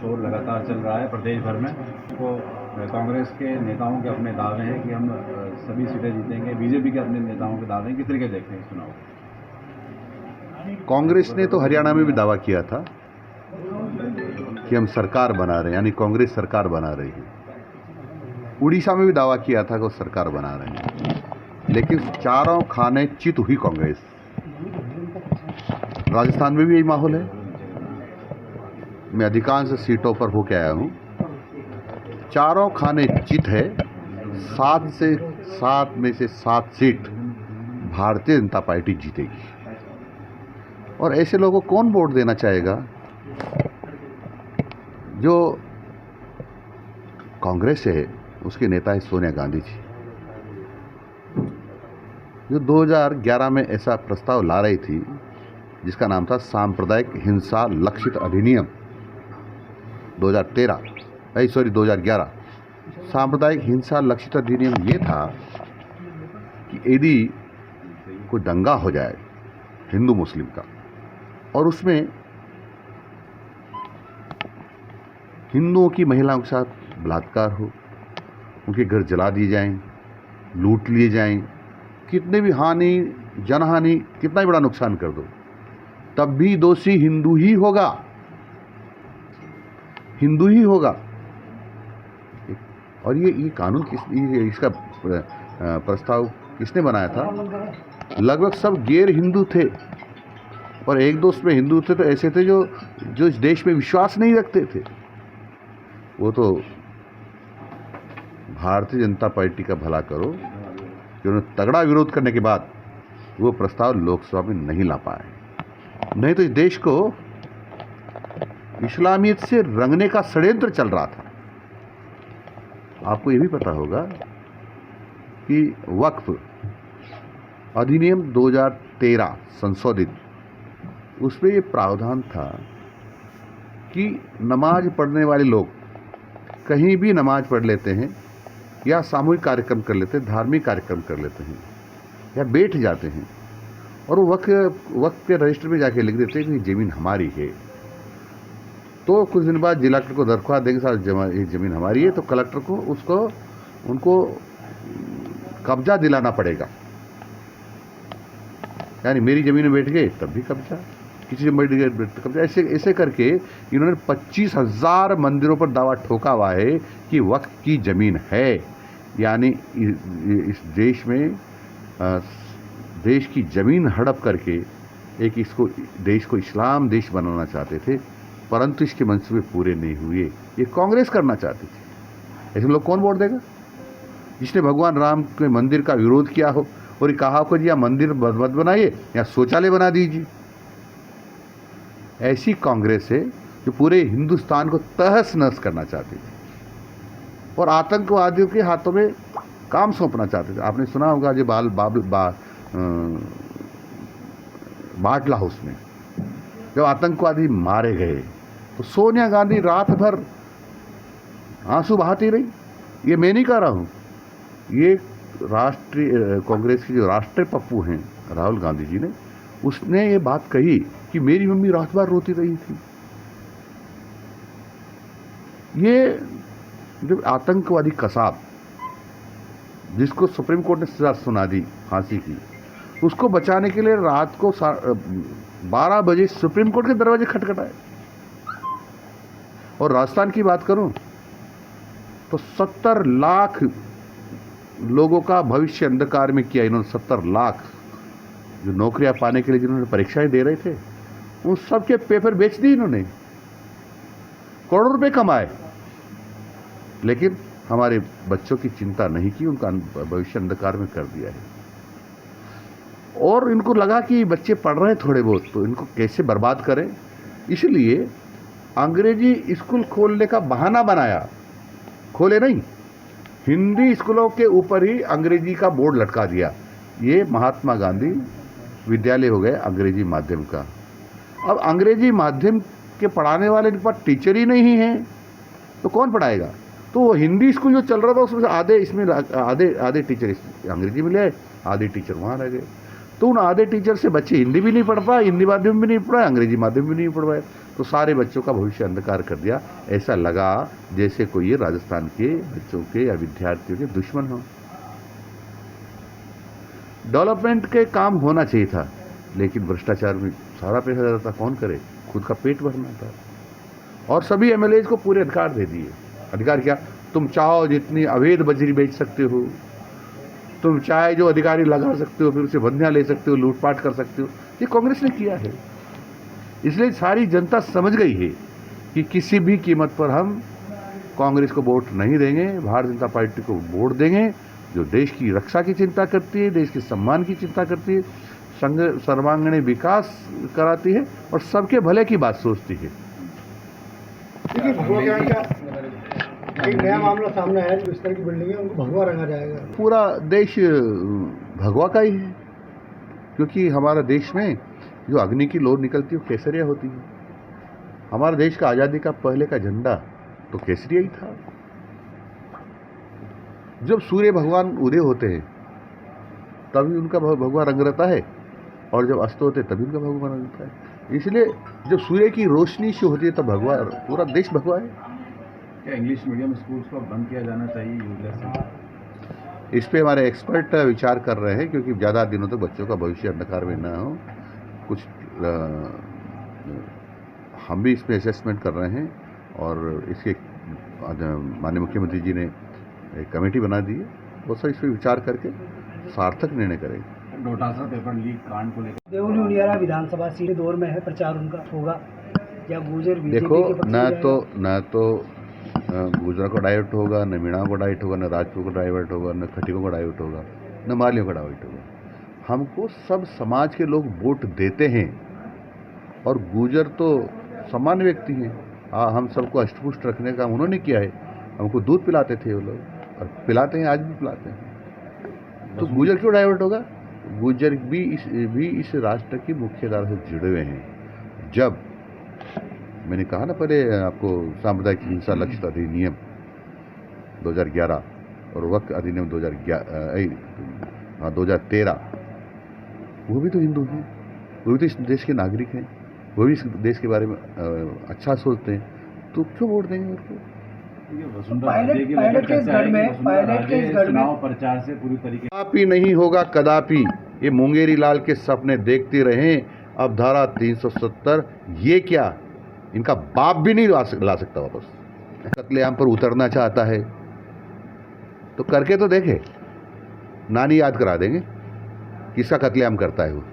शोर लगातार चल रहा है प्रदेश भर में। तो कांग्रेस के नेताओं के अपने दावे हैं कि हम सभी सीटें जीतेंगे, बीजेपी के अपने नेताओं के दावे हैं। किस तरीके देखते हैं इस चुनाव? कांग्रेस ने तो हरियाणा में भी दावा किया था कि हम सरकार बना रहे हैं, यानी कांग्रेस सरकार बना रही है। उड़ीसा में भी दावा किया था कि वो सरकार बना रहे हैं, लेकिन चारों खाने चित हुई कांग्रेस। राजस्थान में भी यही माहौल है। मैं अधिकांश सीटों पर होके आया हूँ, चारों खाने चित है। 7 में से 7 सीट भारतीय जनता पार्टी जीतेगी। और ऐसे लोगों को कौन वोट देना चाहेगा? जो कांग्रेस है उसके नेता है सोनिया गांधी जी, जो 2011 में ऐसा प्रस्ताव ला रही थी जिसका नाम था सांप्रदायिक हिंसा लक्षित अधिनियम। 2011 सांप्रदायिक हिंसा लक्षित अधिनियम ये था कि यदि कोई दंगा हो जाए हिंदू मुस्लिम का और उसमें हिंदुओं की महिलाओं के साथ बलात्कार हो, उनके घर जला दिए जाएं, लूट लिए जाएं, कितने भी जनहानि, कितना ही बड़ा नुकसान कर दो, तब भी दोषी हिंदू ही होगा। और ये कानून इसका प्रस्ताव किसने बनाया था? लगभग सब गैर हिंदू थे और एक दो उसमें हिंदू थे, तो ऐसे थे जो इस देश में विश्वास नहीं रखते थे। वो तो भारतीय जनता पार्टी का भला करो कि उन्होंने तगड़ा विरोध करने के बाद वो प्रस्ताव लोकसभा में नहीं ला पाए। नहीं तो इस देश को इस्लामियत से रंगने का षड्यंत्र चल रहा था। आपको ये भी पता होगा कि वक्फ अधिनियम 2013 संशोधित, उसमें ये प्रावधान था कि नमाज पढ़ने वाले लोग कहीं भी नमाज पढ़ लेते हैं या सामूहिक कार्यक्रम कर लेते हैं, धार्मिक कार्यक्रम कर लेते हैं या बैठ जाते हैं, और वो वक्फ के रजिस्टर में जाके लिख देते हैं कि ज़मीन हमारी है। तो कुछ दिन बाद जिला कलेक्टर को दरख्वास्त देंगे, साहब ये ज़मीन हमारी है, तो कलेक्टर को उनको कब्जा दिलाना पड़ेगा। यानी मेरी ज़मीन में बैठ गए तब भी कब्जा, किसी से बैठ गए कब्जा। ऐसे करके इन्होंने 25,000 मंदिरों पर दावा ठोका हुआ है कि वक्फ की ज़मीन है। यानी इस देश में देश की ज़मीन हड़प करके देश को इस्लाम देश बनाना चाहते थे, परंतु इसके मंसूबे पूरे नहीं हुए। ये कांग्रेस करना चाहती थी। ऐसे लोग कौन वोट देगा? जिसने भगवान राम के मंदिर का विरोध किया हो और ये कहा हो जी या मंदिर मत बनाइए या शौचालय बना दीजिए। ऐसी कांग्रेस है जो पूरे हिंदुस्तान को तहस नहस करना चाहती थी और आतंकवादियों के हाथों में काम सौंपना चाहते थे। आपने सुना होगा जो बाटला हाउस में जब आतंकवादी मारे गए तो सोनिया गांधी रात भर आंसू बहाती रही। ये मैं नहीं कह रहा हूँ, ये राष्ट्रीय कांग्रेस के जो राष्ट्रीय पप्पू हैं राहुल गांधी जी ने, उसने ये बात कही कि मेरी मम्मी रात भर रोती रही थी। ये जो आतंकवादी कसाब जिसको सुप्रीम कोर्ट ने सजा सुना दी फांसी की, उसको बचाने के लिए रात को 12 बजे सुप्रीम कोर्ट के दरवाजे खटखटाए। और राजस्थान की बात करूं तो 70 लाख लोगों का भविष्य अंधकार में किया इन्होंने। 70 लाख जो नौकरियां पाने के लिए जिन्होंने परीक्षाएं दे रहे थे, उन सब के पेपर बेच दिए इन्होंने, करोड़ों रुपए कमाए, लेकिन हमारे बच्चों की चिंता नहीं की, उनका भविष्य अंधकार में कर दिया है। और इनको लगा कि बच्चे पढ़ रहे हैं थोड़े बहुत, तो इनको कैसे बर्बाद करें, इसलिए अंग्रेजी स्कूल खोलने का बहाना बनाया। खोले नहीं, हिंदी स्कूलों के ऊपर ही अंग्रेजी का बोर्ड लटका दिया। ये महात्मा गांधी विद्यालय हो गए अंग्रेजी माध्यम का। अब अंग्रेजी माध्यम के पढ़ाने वाले के पास टीचर ही नहीं है तो कौन पढ़ाएगा? तो वो हिंदी स्कूल जो चल रहा था उसमें आधे टीचर अंग्रेजी में ले, आधे टीचर वहाँ रह गए। तो उन आधे टीचर से बच्चे हिंदी भी नहीं पढ़ पाए, हिंदी माध्यम भी नहीं पढ़ाए, अंग्रेजी माध्यम भी नहीं पढ़ पाए। तो सारे बच्चों का भविष्य अंधकार कर दिया। ऐसा लगा जैसे कोई ये राजस्थान के बच्चों के या विद्यार्थियों के दुश्मन हो। डेवलपमेंट के काम होना चाहिए था, लेकिन भ्रष्टाचार में सारा पैसा जाता था, कौन करे, खुद का पेट भरना था। और सभी एमएलएज को पूरे अधिकार दे दिए। अधिकार क्या, तुम चाहो जितनी अवैध बजरी बेच सकते हो, तुम चाहे जो अधिकारी लगा सकते हो, फिर उसे बंदियां ले सकते हो, लूटपाट कर सकते हो। ये कांग्रेस ने किया है। इसलिए सारी जनता समझ गई है कि किसी भी कीमत पर हम कांग्रेस को वोट नहीं देंगे, भारतीय जनता पार्टी को वोट देंगे, जो देश की रक्षा की चिंता करती है, देश के सम्मान की चिंता करती है, सर्वांगीण विकास कराती है और सबके भले की बात सोचती है। देखिए, भगवा ज्ञान का एक नया मामला सामने आया, जो इस तरह की बिल्डिंग है उनको भगवा रंगा जाएगा। पूरा देश भगवा का ही है, क्योंकि हमारा देश में जो अग्नि की लोर निकलती है वो केसरिया होती है। हमारे देश का आज़ादी का पहले का झंडा तो केसरिया ही था। जब सूर्य भगवान उदय होते हैं तभी उनका भगवा रंग रहता है, और जब अस्त होते तभी उनका भगवा रंग रहता है। इसलिए जब सूर्य की रोशनी शुरू होती है तब भगवा, पूरा देश भगवा है। क्या इंग्लिश मीडियम स्कूल्स को बंद किया जाना चाहिए यूजलेस है? इस पे हमारे एक्सपर्ट विचार कर रहे हैं, क्योंकि ज़्यादा दिनों तक बच्चों का भविष्य अंधकार में ना हो। कुछ हम भी इसमें असेसमेंट कर रहे हैं, और इसके माननीय मुख्यमंत्री जी ने एक कमेटी बना दी है। वो सब इस पर विचार करके सार्थक निर्णय करेंगे। डोटासरा पेपर लीक कांड को लेकर देवली उनियारा विधानसभा सीट दौर में है, प्रचार उनका होगा या गुर्जर बीजेपी देखो, के पक्ष में न तो गुजरा को डाइवर्ट होगा, न मीणा को डाइवर्ट होगा, न राजपूत को डाइवर्ट होगा, न खटिकों को डाइवर्ट होगा, न मालियों का डाइवर्ट होगा। हमको सब समाज के लोग वोट देते हैं, और गुजर तो सामान्य व्यक्ति हैं। हम सबको अष्टपुष्ट रखने का उन्होंने किया है। हमको दूध पिलाते थे वो लोग, और पिलाते हैं, आज भी पिलाते हैं। तो गुजर क्यों डाइवर्ट होगा? गुजर भी इस राष्ट्र की मुख्य धारा से जुड़े हुए हैं। जब मैंने कहा ना पहले आपको, सांप्रदायिक हिंसा लक्षित अधिनियम 2011 और वक्त अधिनियम 2013, वो भी तो हिंदू हैं, वो भी तो इस देश के नागरिक हैं, वो भी इस देश के बारे में अच्छा सोचते हैं, तो क्यों वोट देंगे उनको? पायलट के इस गढ़ में प्रचार से पूरी तरीके कदापि नहीं होगा, कदापि। ये मुंगेरी लाल के सपने देखते रहें। अब धारा 370 ये क्या, इनका बाप भी नहीं ला सकता वापस। कत्लेआम पर उतरना चाहता है तो करके तो देखे, नानी याद करा देंगे किसका कत्लेआम करता है वो।